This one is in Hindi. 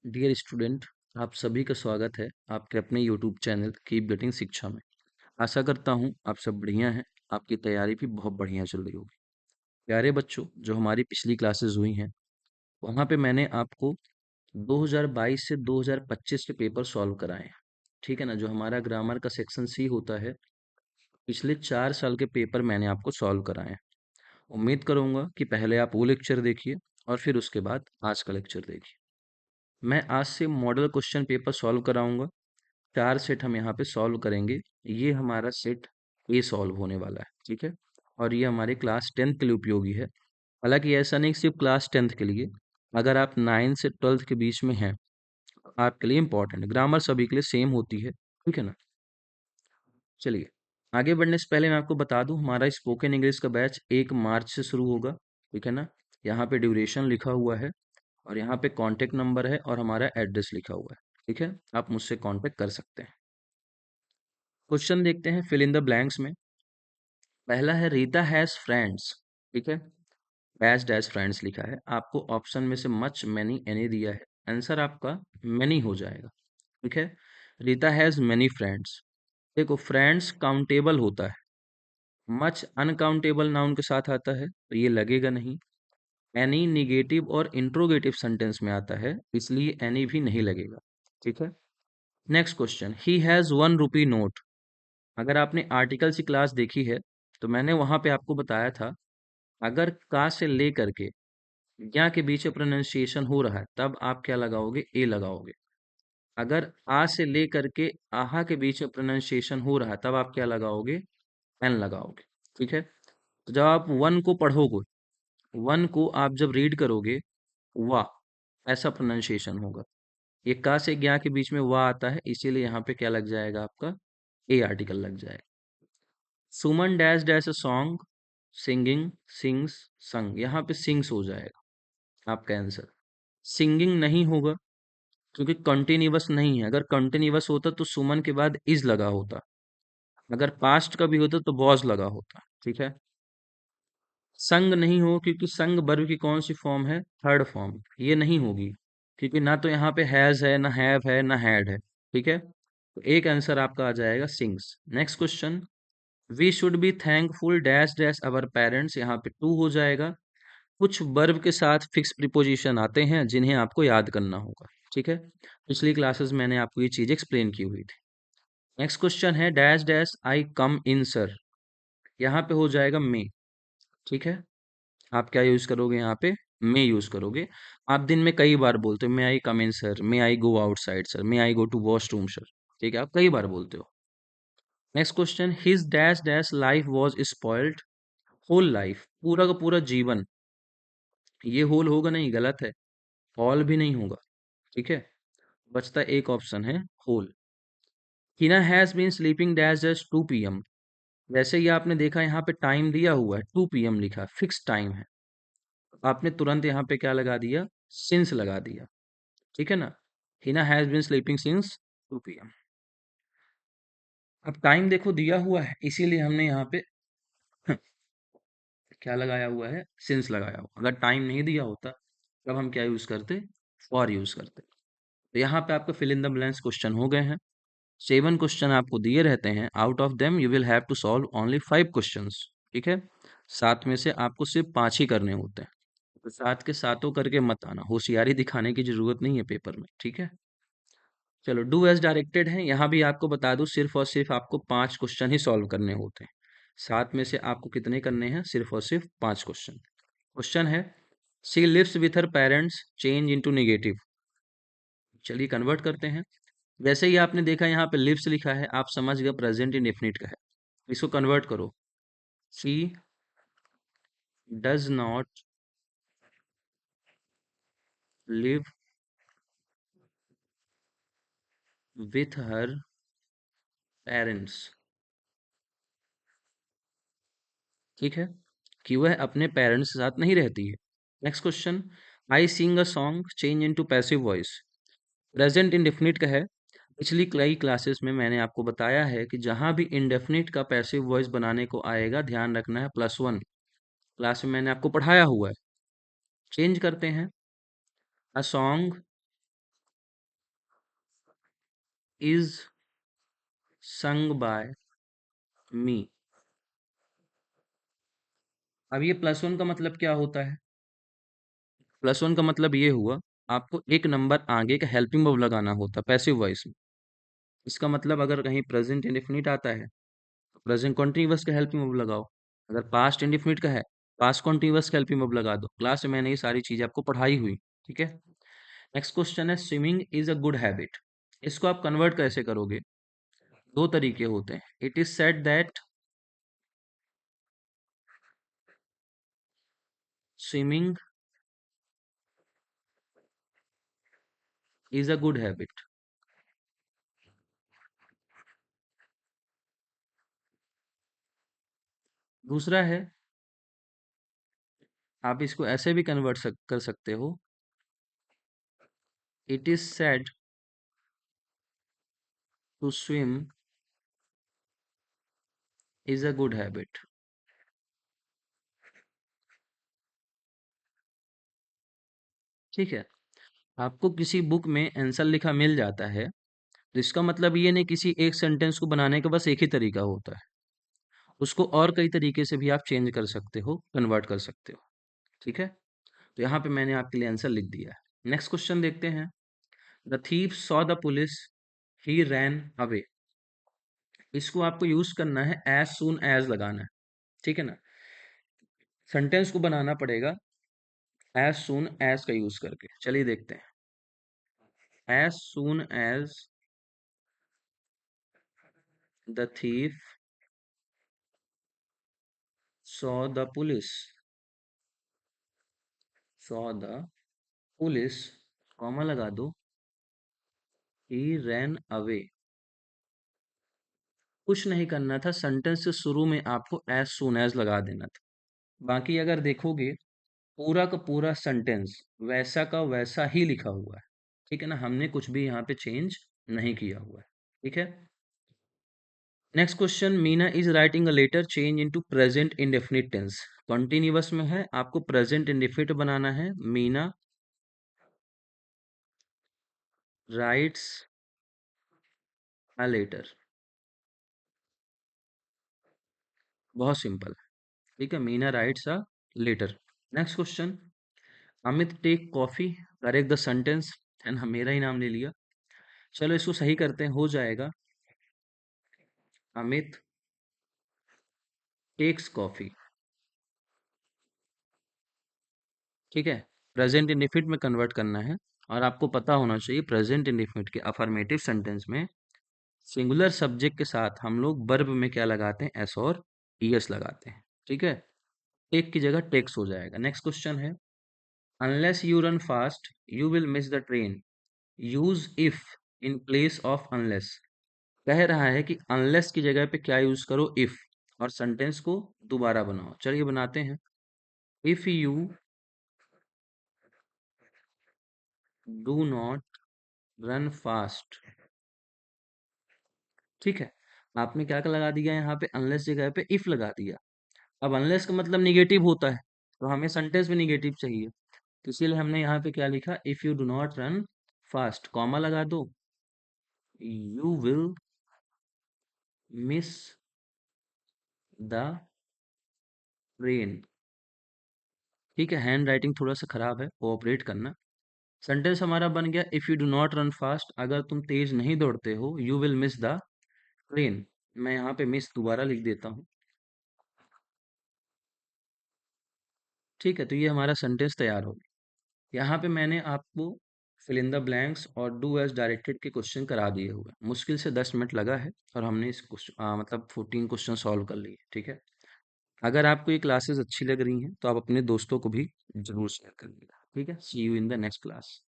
डियर स्टूडेंट, आप सभी का स्वागत है आपके अपने यूट्यूब चैनल कीप गेटिंग शिक्षा में। आशा करता हूँ आप सब बढ़िया हैं। आपकी तैयारी भी बहुत बढ़िया चल रही होगी। प्यारे बच्चों, जो हमारी पिछली क्लासेस हुई हैं वहाँ पे मैंने आपको 2022 से 2025 के पेपर सॉल्व कराए हैं। ठीक है ना। जो हमारा ग्रामर का सेक्शन सी होता है, पिछले 4 साल के पेपर मैंने आपको सॉल्व कराए हैं। उम्मीद करूंगा कि पहले आप वो लेक्चर देखिए और फिर उसके बाद आज का लेक्चर देखिए। मैं आज से मॉडल क्वेश्चन पेपर सॉल्व कराऊंगा। 4 सेट हम यहाँ पे सॉल्व करेंगे। ये हमारा सेट ए सॉल्व होने वाला है। ठीक है। और ये हमारे क्लास 10th के लिए उपयोगी है। हालांकि ऐसा नहीं कि सिर्फ क्लास 10th के लिए, अगर आप 9 से 12th के बीच में हैं तो आपके लिए इंपॉर्टेंट है। ग्रामर सभी के लिए सेम होती है। ठीक है ना। चलिए, आगे बढ़ने से पहले मैं आपको बता दूं, हमारा स्पोकन इंग्लिश का बैच 1 मार्च से शुरू होगा। ठीक है ना। यहाँ पे ड्यूरेशन लिखा हुआ है और यहाँ पे कॉन्टेक्ट नंबर है और हमारा एड्रेस लिखा हुआ है। ठीक है। आप मुझसे कॉन्टेक्ट कर सकते हैं। क्वेश्चन देखते हैं फिल इन द ब्लैंक्स में। पहला है रीता हैज फ्रेंड्स। ठीक है। डैश डैश फ्रेंड्स लिखा है। आपको ऑप्शन में से मच, मैनी, एनी दिया है। आंसर आपका मैनी हो जाएगा। ठीक है। Rita has many friends. देखो, फ्रेंड्स काउंटेबल होता है। मच अनकाउंटेबल नाउन के साथ आता है तो ये लगेगा नहीं। एनी निगेटिव और इंट्रोगेटिव सेंटेंस में आता है, इसलिए एनी भी नहीं लगेगा। ठीक है। Next question, he has 1 rupee note. अगर आपने आर्टिकल की क्लास देखी है तो मैंने वहां पे आपको बताया था, अगर का से ले करके या के बीच में प्रोनाउंसिएशन हो रहा है तब आप क्या लगाओगे? ए लगाओगे। अगर आ से ले करके आहा के बीच में प्रोनाउंसिएशन हो रहा है तब आप क्या लगाओगे? एन लगाओगे। ठीक है। तो जब आप वन को पढ़ोगे, वन को आप जब रीड करोगे, वाह ऐसा प्रोनाउंसिएशन होगा। ये का से ज्ञा के बीच में वाह आता है, इसीलिए यहाँ पे क्या लग जाएगा? आपका ए आर्टिकल लग जाएगा। Suman dash dash a song, singing, sings, sung. यहाँ पे सिंग्स हो जाएगा आपका आंसर। सिंगिंग नहीं होगा क्योंकि कंटिन्यूअस नहीं है। अगर कंटिन्यूअस होता तो सुमन के बाद इज लगा होता। अगर पास्ट का भी होता तो वॉज लगा होता। ठीक है। संग नहीं हो क्योंकि संग वर्ब की कौन सी फॉर्म है? Third form. ये नहीं होगी क्योंकि ना तो यहाँ पे हैज है, ना हैव है, ना हैड है। ठीक है। तो एक आंसर आपका आ जाएगा things. Next question, we should be thankful dash dash our parents. यहाँ पे टू हो जाएगा। कुछ वर्ब के साथ फिक्स प्रीपोजिशन आते हैं जिन्हें आपको याद करना होगा। ठीक है। पिछली क्लासेस मैंने आपको ये चीज एक्सप्लेन की हुई थी। नेक्स्ट क्वेश्चन है dash dash I come in sir. यहाँ पे हो जाएगा मे। ठीक है। आप क्या यूज करोगे? यहाँ पे मे यूज करोगे। आप दिन में कई बार बोलते हो, may I come in sir, may I go outside sir, may I go to washroom sir. ठीक है। आप कई बार बोलते हो। Next question, his dash dash life was spoiled. Whole life, पूरा का पूरा जीवन। ये होल होगा नहीं, गलत है। ऑल भी नहीं होगा। ठीक है। बचता एक ऑप्शन है whole. Hina has been sleeping dash dash 2 PM। वैसे ही आपने देखा यहाँ पे टाइम दिया हुआ है, 2 PM लिखा, फिक्स टाइम है। आपने तुरंत यहाँ पे क्या लगा दिया? सिंस लगा दिया। ठीक है ना। Hina has been sleeping since 2 PM। अब टाइम देखो दिया हुआ है, इसीलिए हमने यहाँ पे क्या लगाया हुआ है? सिंस लगाया हुआ। अगर टाइम नहीं दिया होता तब हम क्या यूज करते? फॉर यूज करते। तो यहाँ पे आपका fill in the blanks question हो गए हैं। 7 क्वेश्चन आपको दिए रहते हैं। Out of them you will have to solve only 5 questions. ठीक है। 7 में से आपको सिर्फ 5 ही करने होते हैं। तो 7 के सातों करके मत आना, होशियारी दिखाने की जरूरत नहीं है पेपर में। ठीक है। चलो, डू एज डायरेक्टेड है। यहाँ भी आपको बता दूं, सिर्फ और सिर्फ आपको 5 क्वेश्चन ही सॉल्व करने होते हैं। 7 में से आपको कितने करने हैं? सिर्फ और सिर्फ 5 क्वेश्चन। क्वेश्चन है, she lives with her parents, change into negative. चलिए कन्वर्ट करते हैं। वैसे ही आपने देखा यहाँ पे लिव्स लिखा है, आप समझ गए प्रेजेंट इंडेफिनिट का है। इसको कन्वर्ट करो। She does not live with her parents. ठीक है। कि वह अपने पेरेंट्स के साथ नहीं रहती है। Next question, I sing a song, change into passive voice. Present indefinite का है। पिछली कई क्लासेस में मैंने आपको बताया है कि जहां भी इंडेफिनिट का पैसिव वॉइस बनाने को आएगा, ध्यान रखना है +1। क्लास में मैंने आपको पढ़ाया हुआ है। चेंज करते हैं। A song is sung by me. अब ये प्लस वन का मतलब क्या होता है? प्लस वन का मतलब ये हुआ, आपको एक नंबर आगे का हेल्पिंग वर्ब लगाना होता है पैसिव वॉइस में। इसका मतलब अगर कहीं प्रेजेंट इंडेफिनिट आता है तो प्रेजेंट कॉन्टिन्यूअस का हेल्पिंग वर्ब लगाओ। अगर पास्ट इंडेफिनिट का है, पास्ट कॉन्टिन्यूअस का हेल्पिंग वर्ब लगा दो। क्लास में मैंने ये सारी चीजें आपको पढ़ाई हुई। ठीक है। नेक्स्ट क्वेश्चन है, swimming is a good habit. इसको आप कन्वर्ट कैसे करोगे? दो तरीके होते हैं। It is said that swimming is a good habit. दूसरा है, आप इसको ऐसे भी कर सकते हो, it is said to swim is a good habit. ठीक है। आपको किसी बुक में आंसर लिखा मिल जाता है तो इसका मतलब ये नहीं किसी एक सेंटेंस को बनाने का बस एक ही तरीका होता है। उसको और कई तरीके से भी आप चेंज कर सकते हो, कन्वर्ट कर सकते हो। ठीक है। तो यहाँ पे मैंने आपके लिए आंसर लिख दिया है। नेक्स्ट क्वेश्चन देखते हैं। The thief saw the police, he ran away. इसको आपको यूज करना है एज सून एज लगाना है। ठीक है ना। सेंटेंस को बनाना पड़ेगा एज सून एज का यूज करके। चलिए देखते हैं। As soon as the thief saw the police, saw the police, comma लगा दो, ही रैन अवे। कुछ नहीं करना था, सेंटेंस से शुरू में आपको एज सून एज लगा देना था। बाकी अगर देखोगे पूरा का पूरा सेंटेंस वैसा का वैसा ही लिखा हुआ है। ठीक है ना। हमने कुछ भी यहाँ पे चेंज नहीं किया हुआ है। ठीक है। Next question, Meena is writing a letter change into present indefinite tense. Continuous में है, आपको प्रेजेंट इंडेफिनिट बनाना है। Meena writes a letter. बहुत सिंपल है। ठीक है। Meena writes a letter. Next question, Amit take coffee, correct the sentence. है ना, मेरा ही नाम ले लिया। चलो इसको सही करते हैं, हो जाएगा अमित टेक्स कॉफी। ठीक है। प्रेजेंट इंडेफिनिट में कन्वर्ट करना है। और आपको पता होना चाहिए प्रेजेंट इंडेफिनिट के अफर्मेटिव सेंटेंस में सिंगुलर सब्जेक्ट के साथ हम लोग वर्ब में क्या लगाते हैं, एस और ईएस लगाते हैं। ठीक है। टेक की जगह टेक्स हो जाएगा। नेक्स्ट क्वेश्चन है, unless you run fast you will miss the train, use if in place of unless. कह रहा है कि अनलेस की जगह पे क्या यूज करो, इफ, और सेंटेंस को दोबारा बनाओ। चलिए बनाते हैं। If you do not run fast. ठीक है। आपने क्या लगा दिया यहाँ पे, अनलेस जगह पे इफ लगा दिया। अब अनलेस का मतलब निगेटिव होता है, तो हमें सेंटेंस में निगेटिव चाहिए। तो इसीलिए हमने यहाँ पे क्या लिखा, if you do not run fast, comma लगा दो, you will miss the train. ठीक है। हैंड राइटिंग थोड़ा सा खराब है, कोऑपरेट करना। सेंटेंस हमारा बन गया, if you do not run fast, अगर तुम तेज नहीं दौड़ते हो, you will miss the train. मैं यहाँ पे मिस दोबारा लिख देता हूँ। ठीक है। तो ये हमारा सेंटेंस तैयार हो गया। यहाँ पे मैंने आपको फिल इन द ब्लैंक्स और डू एज डायरेक्टेड के क्वेश्चन करा दिए हुए। मुश्किल से 10 मिनट लगा है और हमने इस मतलब 14 क्वेश्चन सॉल्व कर लिए। ठीक है। अगर आपको ये क्लासेस अच्छी लग रही हैं तो आप अपने दोस्तों को भी जरूर शेयर करिएगा। ठीक है। See you in the next class.